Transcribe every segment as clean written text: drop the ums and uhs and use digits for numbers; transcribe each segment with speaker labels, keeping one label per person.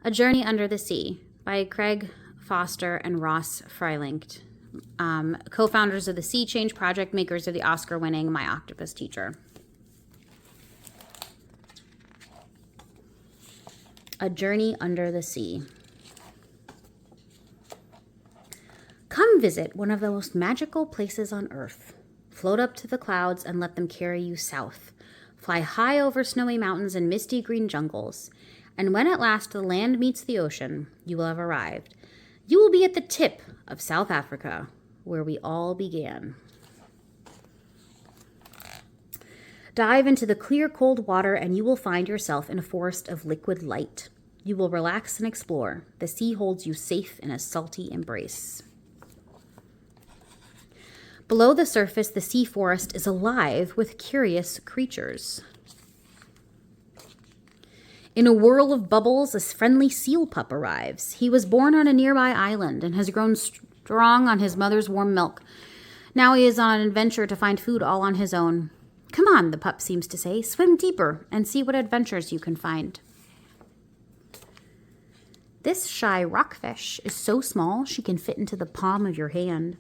Speaker 1: A Journey Under the Sea by Craig Foster and Ross Frylinck, co-founders of the Sea Change Project, makers of the Oscar-winning My Octopus Teacher. A Journey Under the Sea. Come visit one of the most magical places on Earth. Float up to the clouds and let them carry you south. Fly high over snowy mountains and misty green jungles. And when at last the land meets the ocean, you will have arrived. You will be at the tip of South Africa, where we all began. Dive into the clear, cold water and you will find yourself in a forest of liquid light. You will relax and explore. The sea holds you safe in a salty embrace. Below the surface, the sea forest is alive with curious creatures. In a whirl of bubbles, a friendly seal pup arrives. He was born on a nearby island and has grown strong on his mother's warm milk. Now he is on an adventure to find food all on his own. Come on, the pup seems to say. Swim deeper and see what adventures you can find. This shy rockfish is so small she can fit into the palm of your hand.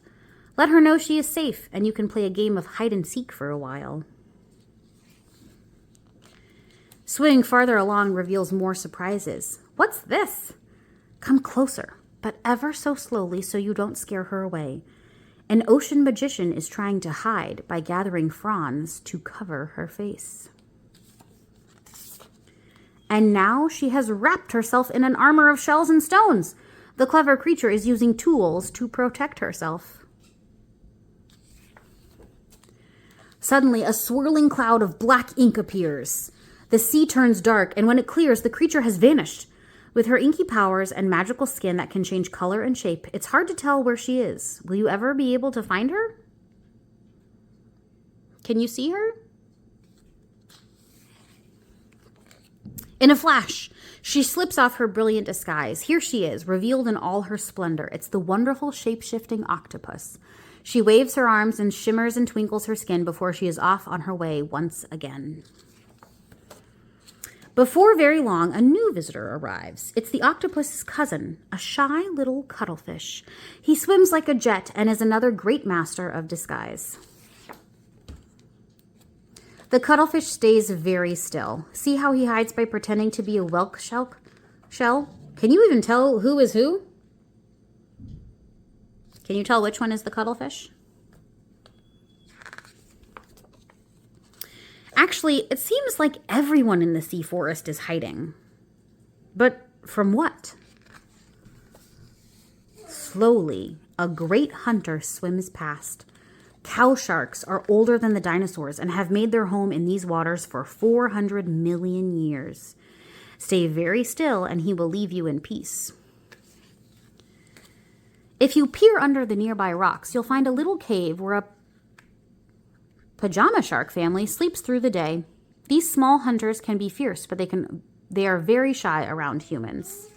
Speaker 1: Let her know she is safe and you can play a game of hide and seek for a while. Swimming farther along reveals more surprises. What's this? Come closer, but ever so slowly so you don't scare her away. An ocean magician is trying to hide by gathering fronds to cover her face. And now she has wrapped herself in an armor of shells and stones. The clever creature is using tools to protect herself. Suddenly, a swirling cloud of black ink appears. The sea turns dark, and when it clears, the creature has vanished. With her inky powers and magical skin that can change color and shape, it's hard to tell where she is. Will you ever be able to find her? Can you see her? In a flash, she slips off her brilliant disguise. Here she is, revealed in all her splendor. It's the wonderful shape-shifting octopus. She waves her arms and shimmers and twinkles her skin before she is off on her way once again. Before very long, a new visitor arrives. It's the octopus's cousin, a shy little cuttlefish. He swims like a jet and is another great master of disguise. The cuttlefish stays very still. See how he hides by pretending to be a whelk shell? Can you even tell who is who? Can you tell which one is the cuttlefish? Actually, it seems like everyone in the sea forest is hiding. But from what? Slowly, a great hunter swims past. Cow sharks are older than the dinosaurs and have made their home in these waters for 400 million years. Stay very still and he will leave you in peace. If you peer under the nearby rocks, you'll find a little cave where a pajama shark family sleeps through the day. These small hunters can be fierce, but they are very shy around humans.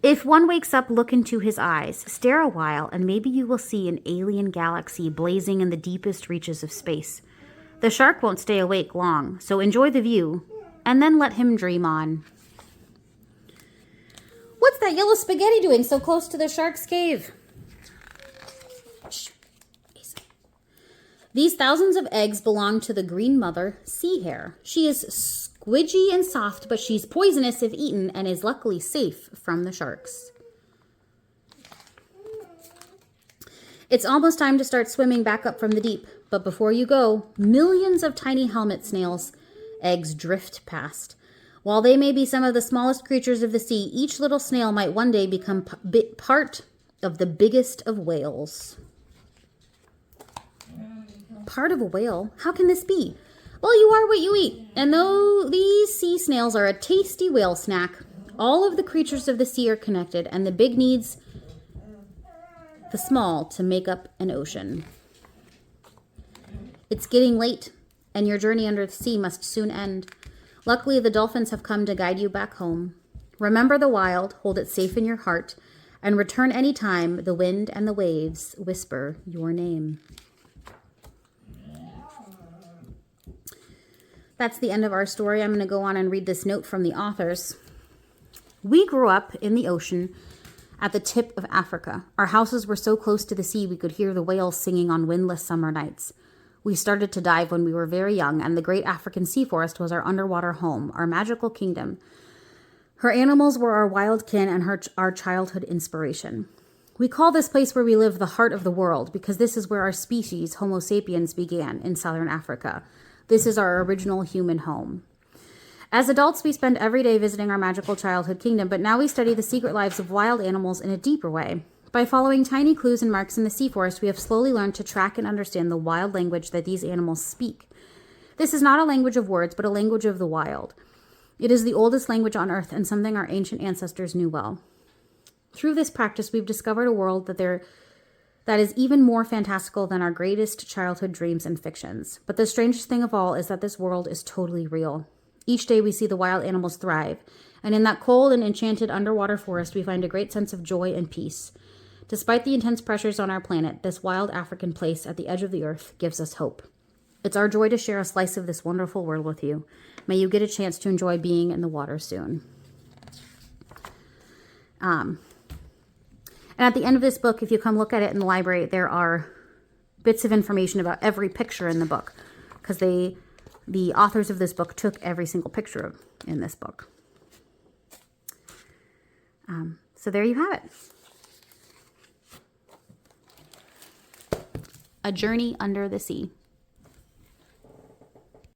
Speaker 1: If one wakes up, look into his eyes. Stare a while, and maybe you will see an alien galaxy blazing in the deepest reaches of space. The shark won't stay awake long, so enjoy the view, and then let him dream on. What's that yellow spaghetti doing so close to the shark's cave? These thousands of eggs belong to the green mother, sea hare. She is squidgy and soft, but she's poisonous if eaten and is luckily safe from the sharks. It's almost time to start swimming back up from the deep, but before you go, millions of tiny helmet snails' eggs drift past. While they may be some of the smallest creatures of the sea, each little snail might one day become part of the biggest of whales. Part of a whale? How can this be? Well, you are what you eat. And though these sea snails are a tasty whale snack, all of the creatures of the sea are connected, and the big needs the small to make up an ocean. It's getting late, and your journey under the sea must soon end. Luckily, the dolphins have come to guide you back home. Remember the wild, hold it safe in your heart, and return any time the wind and the waves whisper your name. That's the end of our story. I'm going to go on and read this note from the authors. We grew up in the ocean at the tip of Africa. Our houses were so close to the sea we could hear the whales singing on windless summer nights. We started to dive when we were very young, and the great African sea forest was our underwater home, our magical kingdom. Her animals were our wild kin and our childhood inspiration. We call this place where we live the heart of the world because this is where our species, Homo sapiens, began in southern Africa. This is our original human home. As adults, we spend every day visiting our magical childhood kingdom, but now we study the secret lives of wild animals in a deeper way. By following tiny clues and marks in the sea forest, we have slowly learned to track and understand the wild language that these animals speak. This is not a language of words, but a language of the wild. It is the oldest language on earth and something our ancient ancestors knew well. Through this practice, we've discovered a world that is even more fantastical than our greatest childhood dreams and fictions. But the strangest thing of all is that this world is totally real. Each day we see the wild animals thrive, and in that cold and enchanted underwater forest, we find a great sense of joy and peace. Despite the intense pressures on our planet, this wild African place at the edge of the earth gives us hope. It's our joy to share a slice of this wonderful world with you. May you get a chance to enjoy being in the water soon. And at the end of this book, if you come look at it in the library, there are bits of information about every picture in the book, because the authors of this book took every single picture in this book. So there you have it. A Journey Under the Sea.